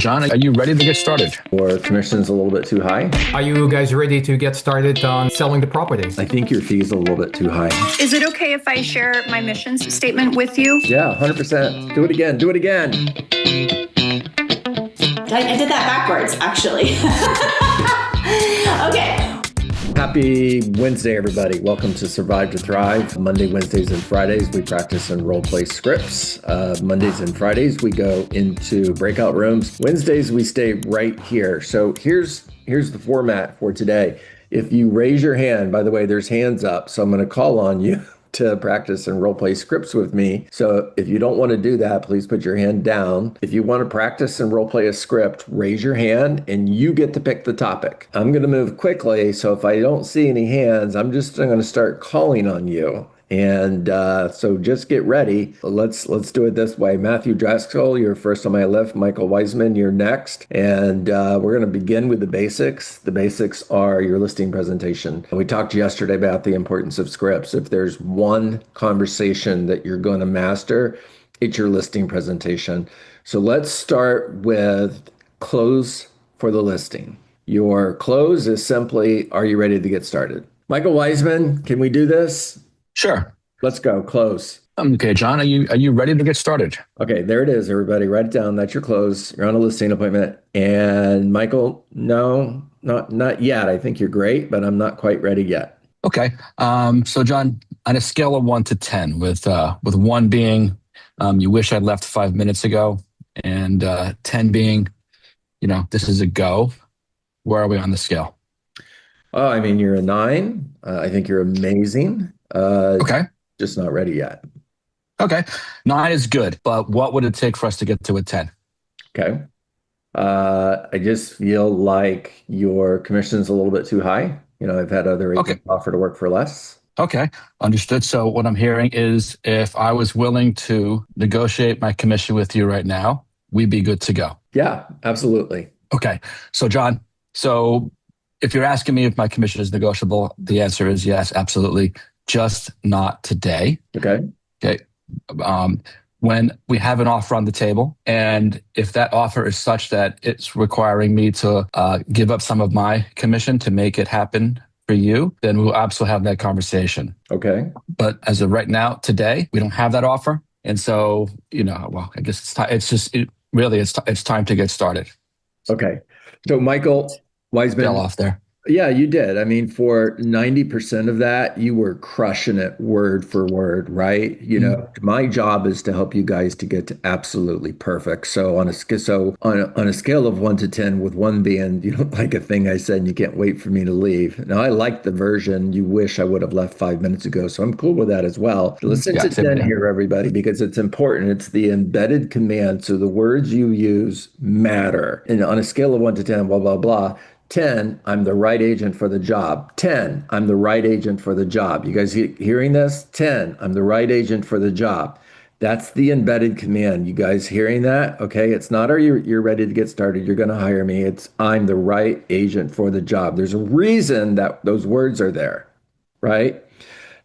John, are you ready to get started? Or commission's a little bit too high? Are you guys ready to get started on selling the property? I think your fee's a little bit too high. Is it okay if I share my mission statement with you? Yeah, 100%. Do it again. Do it again. I did that backwards, actually. Okay. Happy Wednesday, everybody. Welcome to Survive to Thrive. Monday, Wednesdays, and Fridays, we practice and role play scripts. Mondays and Fridays, we go into breakout rooms. Wednesdays, we stay right here. So here's the format for today. If you raise your hand, by the way, there's hands up. So I'm going to call on you to practice and role play scripts with me. So if you don't want to do that, please put your hand down. If you want to practice and role play a script, raise your hand and you get to pick the topic. I'm going to move quickly. So if I don't see any hands, I'm going to start calling on you. And so just get ready. Let's do it this way. Matthew Driscoll, you're first on my left. Michael Wiseman, you're next. And we're going to begin with the basics. The basics are your listing presentation. We talked yesterday about the importance of scripts. If there's one conversation that you're going to master, it's your listing presentation. So let's start with close for the listing. Your close is simply, are you ready to get started? Michael Wiseman, can we do this? Sure. Let's go. Close. Okay, John, are you ready to get started? Okay, there it is, everybody. Write it down. That's your close. You're on a listing appointment. And Michael, no, not yet. I think you're great, but I'm not quite ready yet. Okay. So John, on a scale of 1 to 10, with 1 being you wish I'd left 5 minutes ago, and 10 being, this is a go. Where are we on the scale? Oh, I mean, you're a 9. I think you're amazing. Okay. Just not ready yet. Okay. 9 is good, but what would it take for us to get to a 10? Okay. I just feel like your commission's a little bit too high. I've had other agents offer to work for less. Okay. Understood. So what I'm hearing is if I was willing to negotiate my commission with you right now, we'd be good to go. Yeah, absolutely. Okay. So John, if you're asking me if my commission is negotiable, the answer is yes, absolutely. Just not today. Okay. When we have an offer on the table, and if that offer is such that it's requiring me to give up some of my commission to make it happen for you, then we'll absolutely have that conversation. Okay. But as of right now, today, we don't have that offer. And so, I guess it's time. It's time to get started. Okay. So Michael Wiseman. Fell off there. Yeah, you did. I mean, for 90% of that, you were crushing it word for word, right? My job is to help you guys to get to absolutely perfect. So on a scale of 1 to 10, with 1 being you don't like a thing I said and you can't wait for me to leave. Now, I like the version you wish I would have left 5 minutes ago, so I'm cool with that as well. Listen to 10 here, everybody, because it's important. It's the embedded command. So the words you use matter. And on a scale of 1 to 10, blah, blah, blah. 10, I'm the right agent for the job. 10, I'm the right agent for the job. You guys hearing this? 10, I'm the right agent for the job. That's the embedded command. You guys hearing that? Okay, it's not you're ready to get started. You're going to hire me. It's I'm the right agent for the job. There's a reason that those words are there, right?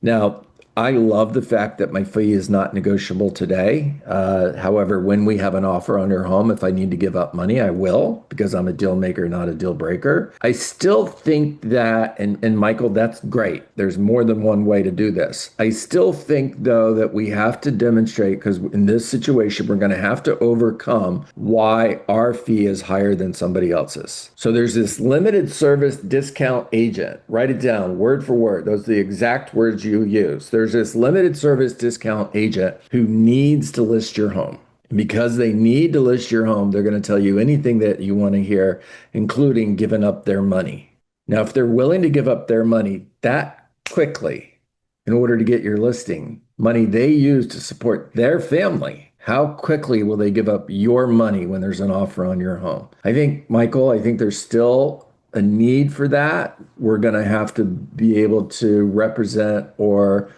Now, I love the fact that my fee is not negotiable today. However, when we have an offer on your home, if I need to give up money, I will, because I'm a deal maker, not a deal breaker. I still think that, and Michael, that's great. There's more than one way to do this. I still think, though, that we have to demonstrate, because in this situation, we're going to have to overcome why our fee is higher than somebody else's. So there's this limited service discount agent. Write it down word for word. Those are the exact words you use. There's this limited service discount agent who needs to list your home. And because they need to list your home, they're going to tell you anything that you want to hear, including giving up their money. Now, if they're willing to give up their money that quickly in order to get your listing, money they use to support their family, how quickly will they give up your money when there's an offer on your home? Michael, I think there's still a need for that. We're going to have to be able to represent or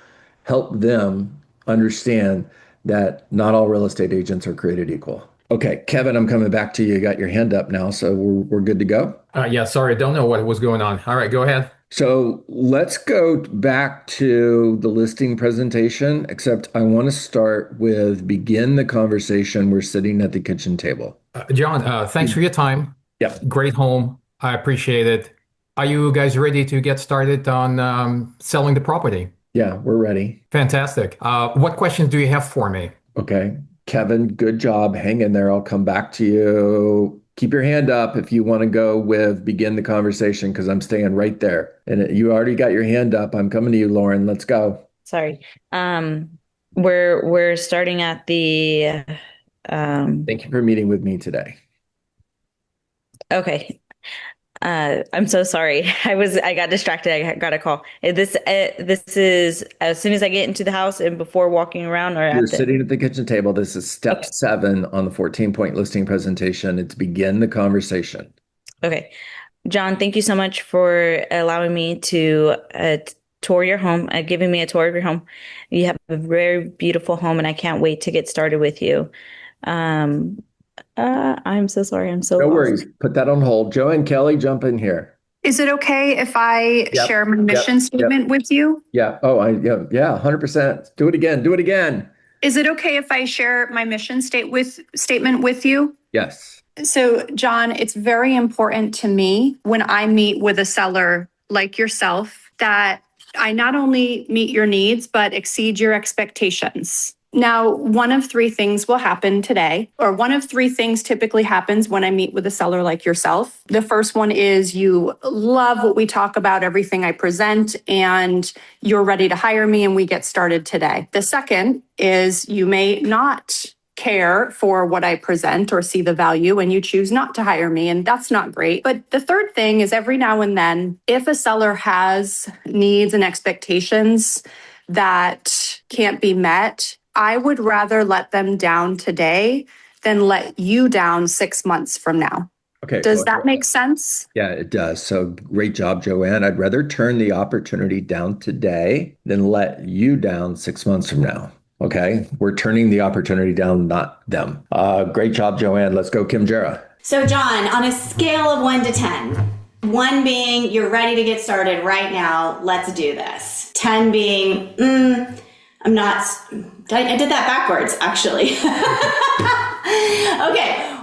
help them understand that not all real estate agents are created equal. Okay, Kevin, I'm coming back to you. You got your hand up now, so we're good to go? Yeah, sorry, don't know what was going on. All right, go ahead. So let's go back to the listing presentation, except I want to start with begin the conversation. We're sitting at the kitchen table. John, thanks for your time. Yep. Great home. I appreciate it. Are you guys ready to get started on selling the property? Yeah, we're ready. Fantastic. What questions do you have for me? Okay. Kevin, good job. Hang in there. I'll come back to you. Keep your hand up if you want to go with begin the conversation because I'm staying right there. And you already got your hand up. I'm coming to you, Lauren. Let's go. Sorry. We're starting at the Thank you for meeting with me today. okay. I'm so sorry. I got distracted. I got a call. This is as soon as I get into the house and before walking around or You're after. sitting at the kitchen table. This is step Okay. 7 on the 14-point listing presentation. It's begin the conversation. Okay. John, thank you so much for allowing me to tour your home, giving me a tour of your home. You have a very beautiful home, and I can't wait to get started with you. I'm so sorry. I'm so No lost. worries. Put that on hold. Joe and Kelly, jump in here. Is it okay if I Yep, share my mission yep. statement with you? Yeah. Oh, yeah, 100%. Do it again. Do it again. Is it okay if I share my statement with you? Yes. So, John, it's very important to me when I meet with a seller like yourself that I not only meet your needs, but exceed your expectations. Now, one of 3 things will happen today, or one of 3 things typically happens when I meet with a seller like yourself. The first one is you love what we talk about, everything I present, and you're ready to hire me and we get started today. The second is you may not care for what I present or see the value and you choose not to hire me, and that's not great. But the third thing is every now and then, if a seller has needs and expectations that can't be met, I would rather let them down today than let you down 6 months from now. Okay. Does that make sense? Yeah, it does. So great job, Joanne. I'd rather turn the opportunity down today than let you down 6 months from now. Okay. We're turning the opportunity down, not them. Great job, Joanne. Let's go, Kim Jera. So, John, on a scale of 1 to 10, 1 being you're ready to get started right now, let's do this. 10 being, I'm not, I did that backwards, actually. Okay,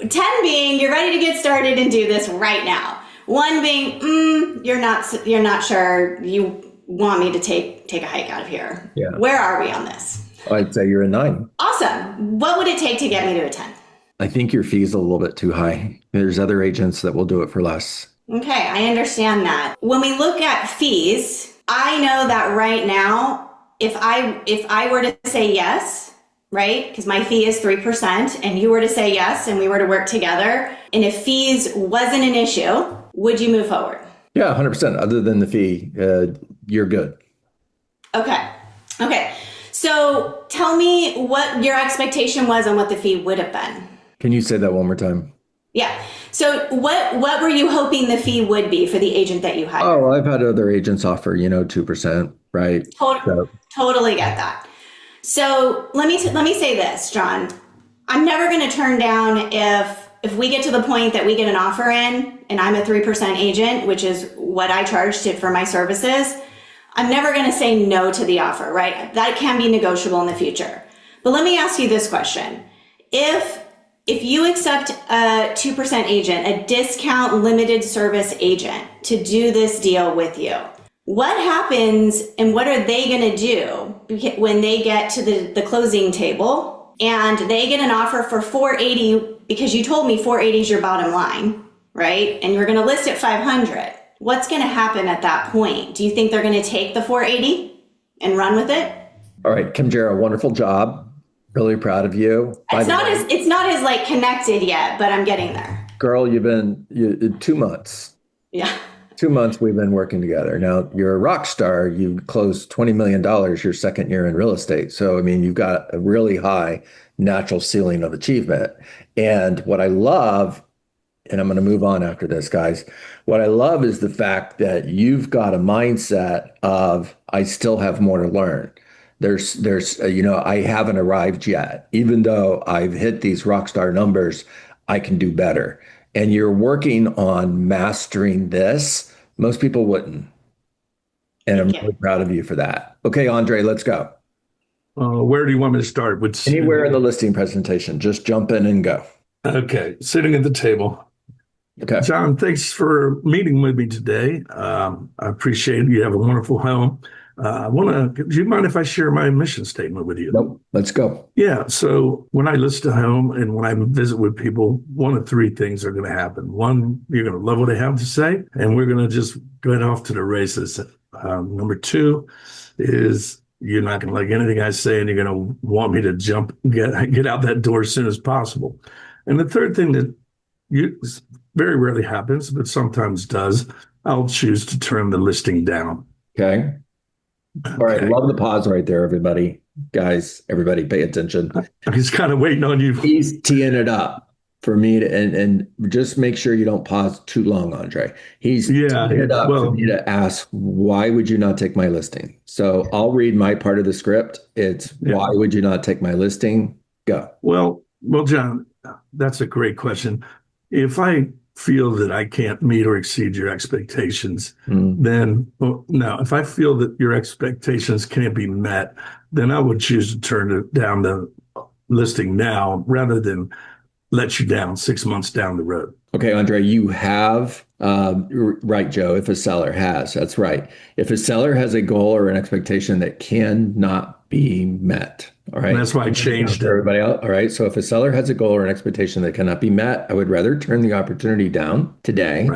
10 being you're ready to get started and do this right now. 1 being, you're not sure you want me to take a hike out of here. Yeah. Where are we on this? I'd say you're a 9. Awesome. What would it take to get me to a 10? I think your fee's a little bit too high. There's other agents that will do it for less. Okay, I understand that. When we look at fees, I know that right now, if I were to say yes, right? Because my fee is 3%, and you were to say yes, and we were to work together, and if fees wasn't an issue, would you move forward? Yeah, 100%. Other than the fee, you're good. Okay. So tell me what your expectation was on what the fee would have been. Can you say that one more time? Yeah. So what were you hoping the fee would be for the agent that you hired? Oh, I've had other agents offer, 2%, right? Totally get that. So let me say this, John. I'm never going to turn down if we get to the point that we get an offer in and I'm a 3% agent, which is what I charge for my services. I'm never going to say no to the offer, right? That can be negotiable in the future. But let me ask you this question. If you accept a 2% agent, a discount limited service agent to do this deal with you, what happens and what are they going to do when they get to the closing table and they get an offer for $480 because you told me $480 is your bottom line, right? And you're going to list it $500. What's going to happen at that point? Do you think they're going to take the $480 and run with it? All right, Kim Jera, wonderful job. Really proud of you. It's not as like connected yet, but I'm getting there. Girl, you've been 2 months. Yeah. 2 months we've been working together. Now you're a rock star. You closed $20 million your second year in real estate. So, you've got a really high natural ceiling of achievement. And what I love, and I'm going to move on after this, guys. What I love is the fact that you've got a mindset of, I still have more to learn. There's I haven't arrived yet. Even though I've hit these rock star numbers, I can do better. And you're working on mastering this. Most people wouldn't. And I'm really proud of you for that. Okay, Andre, let's go. Where do you want me to start? Anywhere in the listing presentation, just jump in and go. Okay, sitting at the table. Okay. John, thanks for meeting with me today. I appreciate it. You have a wonderful home. Do you mind if I share my mission statement with you? Nope. Let's go. Yeah. So when I list a home and when I visit with people, one of three things are going to happen. One, you're going to love what I have to say, and we're going to just get off to the races. Number two is you're not going to like anything I say, and you're going to want me to get out that door as soon as possible. And the third thing that very rarely happens, but sometimes does, I'll choose to turn the listing down. Okay. All right. Love the pause right there, everybody. Guys, everybody pay attention. He's kind of waiting on you. He's teeing it up for me to, and just make sure you don't pause too long, Andre. He's teeing it up for me to ask, why would you not take my listing? So I'll read my part of the script. It's why would you not take my listing? Go. Well, John, that's a great question. If I feel that I can't meet or exceed your expectations, then no. If I feel that your expectations can't be met, then I would choose to turn down the listing now rather than let you down 6 months down the road. Okay, Andre, you have, right, Joe, if a seller has, that's right. If a seller has a goal or an expectation that cannot be met, all right? And that's why I changed it. Everybody else, all right? So if a seller has a goal or an expectation that cannot be met, I would rather turn the opportunity down today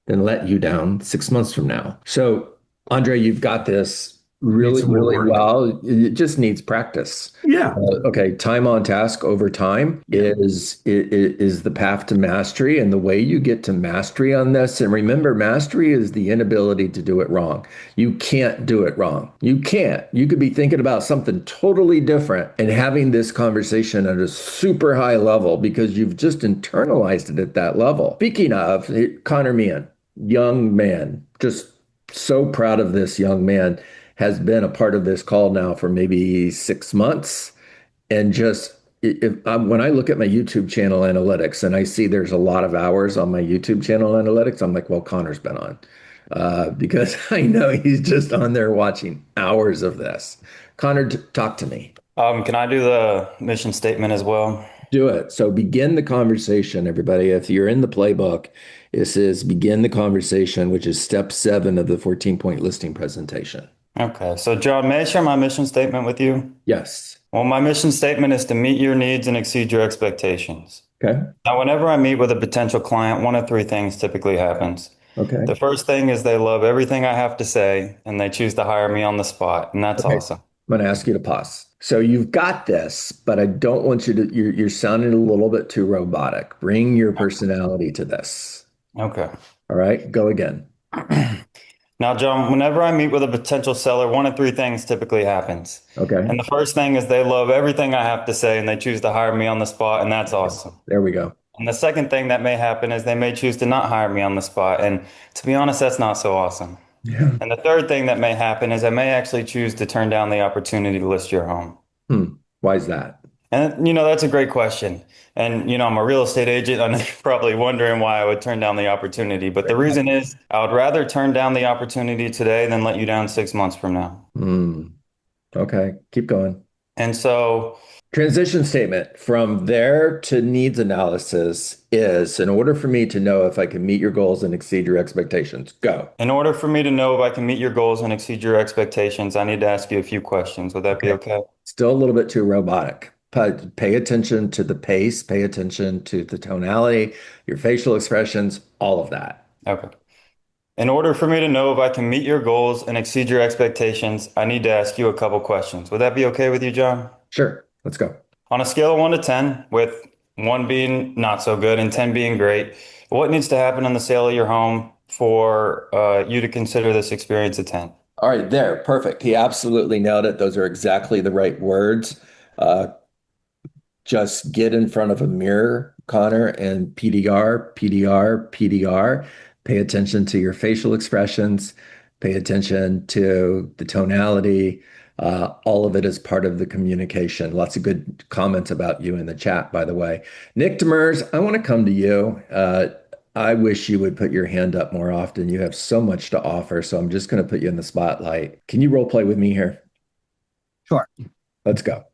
than let you down 6 months from now. So, Andre, you've got this really well. It just needs practice. Yeah. Okay. Time on task over time is the path to mastery. And the way you get to mastery on this, and remember, mastery is the inability to do it wrong. You can't do it wrong. You can't. You could be thinking about something totally different and having this conversation at a super high level because you've just internalized it at that level. Speaking of, Connor Meehan, young man, just so proud of this young man. Has been a part of this call now for maybe 6 months. And just when I look at my YouTube channel analytics and I see there's a lot of hours on my YouTube channel analytics, I'm like, well, Connor's been on because I know he's just on there watching hours of this. Connor, talk to me. Can I do the mission statement as well? Do it. So begin the conversation, everybody. If you're in the playbook, it says begin the conversation, which is step 7 of the 14-point listing presentation. Okay. So, John, may I share my mission statement with you? Yes. Well, my mission statement is to meet your needs and exceed your expectations. Okay. Now, whenever I meet with a potential client, one of three things typically happens. Okay. The first thing is they love everything I have to say and they choose to hire me on the spot. And that's awesome. I'm going to ask you to pause. So you've got this, but I don't want you to, you're sounding a little bit too robotic. Bring your personality to this. Okay. All right. Go again. Now, John, whenever I meet with a potential seller, one of three things typically happens. Okay. And the first thing is they love everything I have to say and they choose to hire me on the spot. And that's awesome. There we go. And the second thing that may happen is they may choose to not hire me on the spot. And to be honest, that's not so awesome. Yeah. And the third thing that may happen is I may actually choose to turn down the opportunity to list your home. Why is that? And, that's a great question. And, I'm a real estate agent. And you're probably wondering why I would turn down the opportunity. But the reason is I would rather turn down the opportunity today than let you down 6 months from now. Okay. Keep going. And so transition statement from there to needs analysis is in order for me to know if I can meet your goals and exceed your expectations. Go. In order for me to know if I can meet your goals and exceed your expectations, I need to ask you a few questions. Would that be okay? Still a little bit too robotic. But pay attention to the pace, pay attention to the tonality, your facial expressions, all of that. Okay. In order for me to know if I can meet your goals and exceed your expectations, I need to ask you a couple questions. Would that be okay with you, John? Sure. Let's go. On a scale of 1 to 10, with 1 being not so good and 10 being great, what needs to happen in the sale of your home for you to consider this experience a 10? All right, there. Perfect. He absolutely nailed it. Those are exactly the right words. Just get in front of a mirror, Connor, and PDR, PDR, PDR. Pay attention to your facial expressions. Pay attention to the tonality. All of it is part of the communication. Lots of good comments about you in the chat, by the way. Nick Demers, I want to come to you. I wish you would put your hand up more often. You have so much to offer, so I'm just going to put you in the spotlight. Can you role play with me here? Sure. Let's go.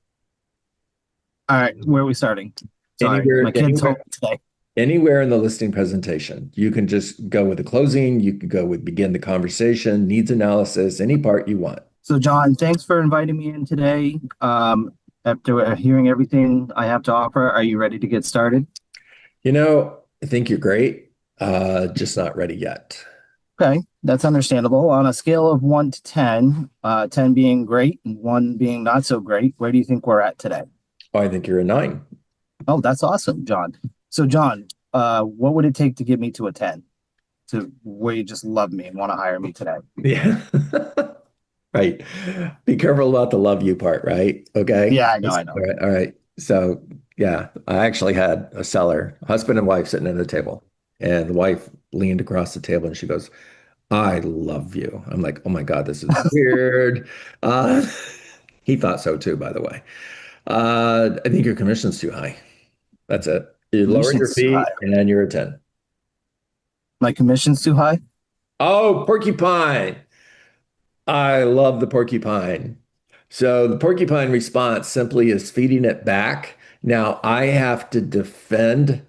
All right, where are we starting? Sorry, my kid's home today. Anywhere in the listing presentation. You can just go with the closing. You can go with begin the conversation, needs analysis, any part you want. So, John, thanks for inviting me in today. After hearing everything I have to offer, are you ready to get started? I think you're great, just not ready yet. Okay, that's understandable. On a scale of 1 to 10, 10 being great and 1 being not so great, where do you think we're at today? Oh, I think you're a 9. Oh, that's awesome, John. So, John, what would it take to get me to a 10? To where you just love me and want to hire me today? Yeah. Right. Be careful about the love you part, right? Okay. Yeah, I know. All right. All right. So, yeah, I actually had a seller, husband and wife sitting at a table, and the wife leaned across the table and she goes, I love you. I'm like, oh my God, this is weird. Uh, he thought so too, by the way. I think your commission's too high. That's it. You lower your Commission's too fee high. and then you're a 10. My commission's too high? Oh, porcupine. I love the porcupine. So the porcupine response simply is feeding it back. Now I have to defend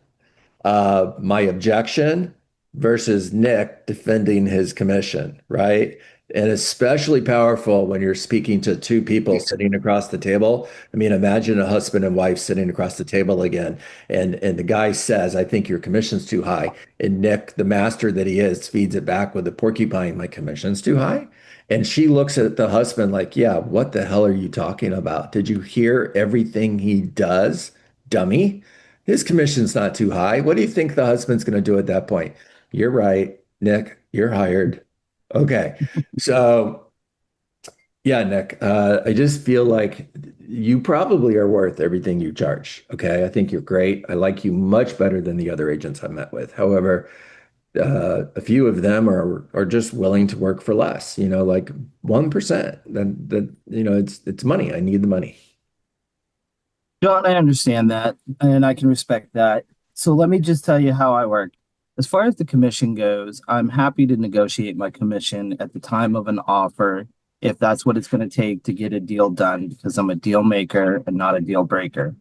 my objection versus Nick defending his commission, right? And especially powerful when you're speaking to two people sitting across the table. I mean, imagine a husband and wife sitting across the table again, and the guy says, "I think your commission's too high," and Nick, the master that he is, feeds it back with a porcupine, "My commission's too high." And she looks at the husband like, "Yeah, what the hell are you talking about? Did you hear everything he does, dummy? His commission's not too high. What do you think the husband's going to do at that point?" You're right, Nick, you're hired. Okay. So, yeah, Nick, I just feel like you probably are worth everything you charge. Okay. I think you're great. I like you much better than the other agents I met with. However, a few of them are just willing to work for less, like 1%. Then it's money. I need the money. John, I understand that, and I can respect that. So let me just tell you how I work. As far as the commission goes, I'm happy to negotiate my commission at the time of an offer if that's what it's going to take to get a deal done, because I'm a deal maker and not a deal breaker.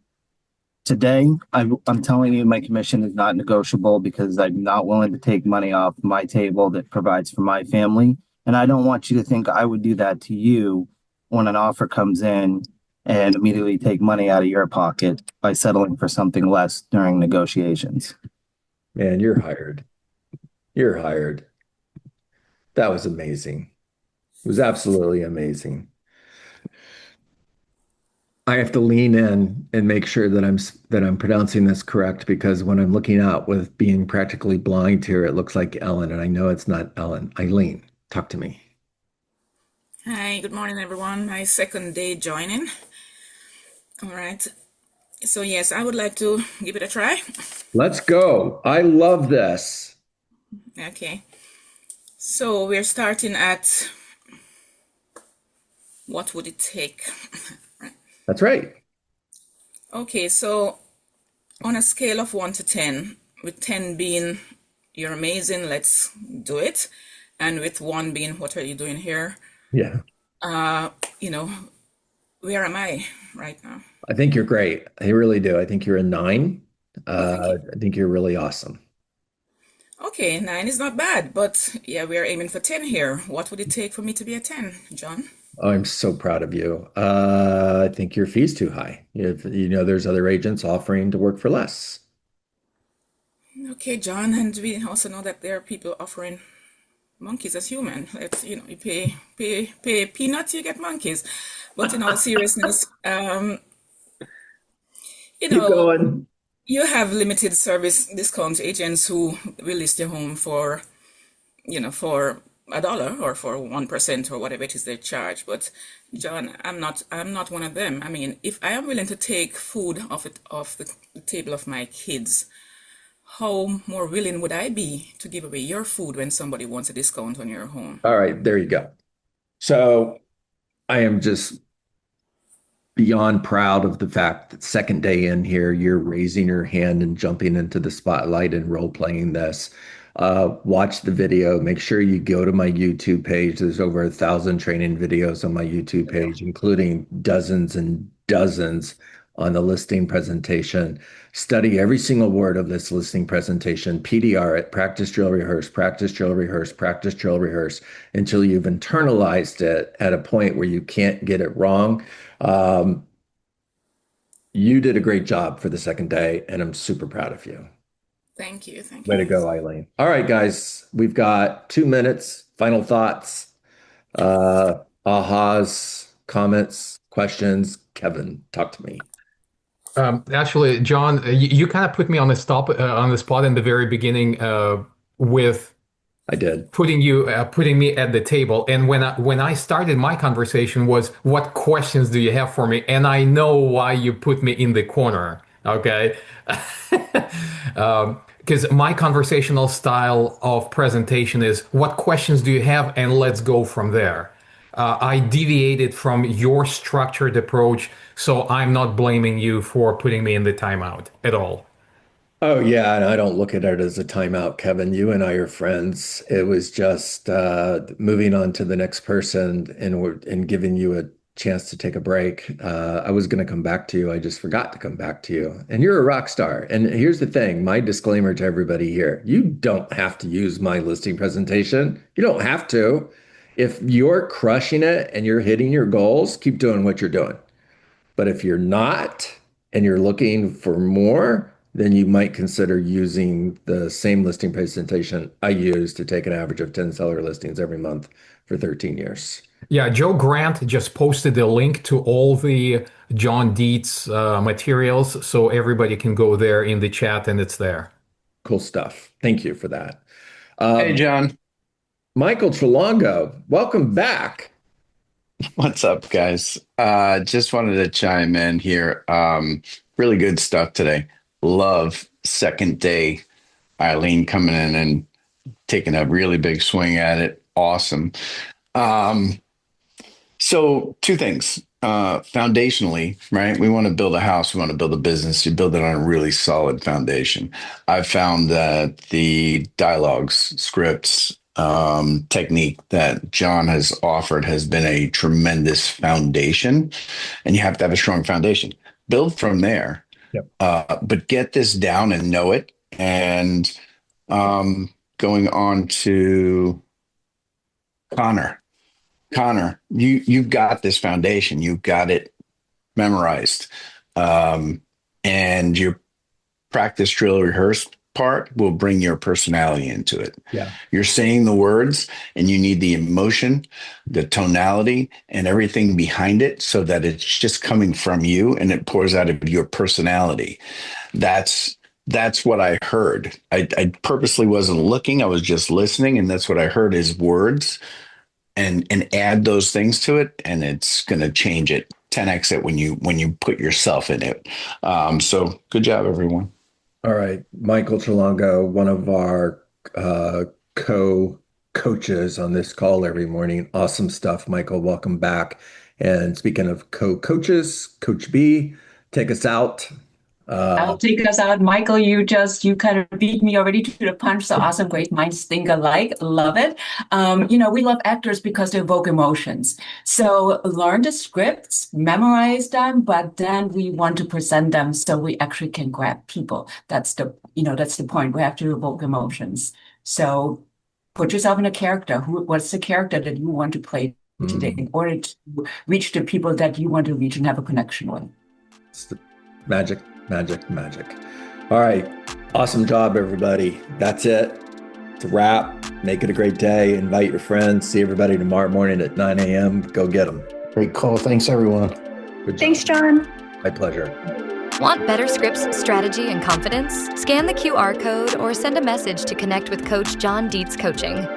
Today, I'm telling you my commission is not negotiable because I'm not willing to take money off my table that provides for my family. And I don't want you to think I would do that to you when an offer comes in and immediately take money out of your pocket by settling for something less during negotiations. Man, you're hired. You're hired. That was amazing. It was absolutely amazing. I have to lean in and make sure that I'm pronouncing this correct, because when I'm looking out with being practically blind here, it looks like Ellen, and I know it's not Ellen. Eileen, talk to me. Hi, good morning, everyone. My second day joining. All right. So yes, I would like to give it a try. Let's go. I love this. Okay. So we're starting at what would it take? Right. That's right. Okay, so on a scale of 1 to 10, with 10 being you're amazing, let's do it, and with 1 being what are you doing here? Yeah. Where am I right now? I think you're great. I really do. I think you're a 9. Thank you. I think you're really awesome. Okay, 9 is not bad, but yeah, we're aiming for 10 here. What would it take for me to be a 10, John? Oh, I'm so proud of you. I think your fee's too high. There's other agents offering to work for less. Okay, John, and we also know that there are people offering monkeys as human. Let's, you pay peanuts, you get monkeys. But in all seriousness, Keep going. you have limited service discount agents who will list your home for $1 or for 1% or whatever it is they charge. But John, I'm not one of them. I mean, if I am willing to take food off the table of my kids, how more willing would I be to give away your food when somebody wants a discount on your home? All right, there you go. So I am just beyond proud of the fact that second day in here, you're raising your hand and jumping into the spotlight and role playing this. Watch the video. Make sure you go to my YouTube page. There's over 1,000 training videos on my YouTube page, including dozens and dozens on the listing presentation. Study every single word of this listing presentation. PDR it, practice, drill, rehearse, practice, drill, rehearse, practice, drill, rehearse, until you've internalized it at a point where you can't get it wrong. You did a great job for the second day, and I'm super proud of you. Thank you. Thank Way you. to go, Eileen. All right, guys, we've got 2 minutes. Final thoughts, ahas, comments, questions. Kevin, talk to me. Actually, John, you kind of put me on the spot in the very beginning with I did. putting me at the table. And when I started my conversation was, what questions do you have for me? And I know why you put me in the corner. Okay. Because my conversational style of presentation is, what questions do you have? And let's go from there. I deviated from your structured approach, so I'm not blaming you for putting me in the timeout at all. Oh, yeah, and I don't look at it as a timeout, Kevin. You and I are friends. It was just moving on to the next person and giving you a chance to take a break. I was going to come back to you. I just forgot to come back to you. And you're a rock star. And here's the thing, my disclaimer to everybody here. You don't have to use my listing presentation. You don't have to. If you're crushing it and you're hitting your goals, keep doing what you're doing. But if you're not and you're looking for more, then you might consider using the same listing presentation I use to take an average of 10 seller listings every month for 13 years. Yeah, Joe Grant just posted a link to all the John Dietz materials, so everybody can go there in the chat, and it's there. Cool stuff. Thank you for that. Hey, John. Michael Trelongo, welcome back. What's up, guys? Just wanted to chime in here. Really good stuff today. Love second day Eileen coming in and taking a really big swing at it. Awesome. So 2 things. Foundationally, right? We want to build a house. We want to build a business. You build it on a really solid foundation. I've found that the dialogues, scripts, technique that John has offered has been a tremendous foundation, and you have to have a strong foundation. Build from there. Yep. But get this down and know it. And going on to Connor, you've got this foundation. You've got it memorized. And your practice, drill, rehearse part will bring your personality into it. Yeah. You're saying the words and you need the emotion, the tonality, and everything behind it so that it's just coming from you and it pours out of your personality. That's what I heard. I purposely wasn't looking. I was just listening, and that's what I heard is words and add those things to it, and it's going to change it, 10x it when you put yourself in it. So good job, everyone. All right. Michael Trelongo, one of our co-coaches on this call every morning. Awesome stuff, Michael. Welcome back. And speaking of co-coaches, Coach B, take us out. I'll take us out. Michael, you kind of beat me already to the punch. So awesome, great minds think alike. Love it. We love actors because they evoke emotions. So learn the scripts, memorize them, but then we want to present them so we actually can grab people. That's the point. We have to evoke emotions. So put yourself in a character. What's the character that you want to play today in order to reach the people that you want to reach and have a connection with? It's the magic. All right. Awesome job, everybody. That's it. It's a wrap. Make it a great day. Invite your friends. See everybody tomorrow morning at 9 a.m. Go get them. Great call. Thanks, everyone. Good job. Thanks, John. My pleasure. Want better scripts, strategy, and confidence? Scan the QR code or send a message to connect with Coach John Dietz Coaching.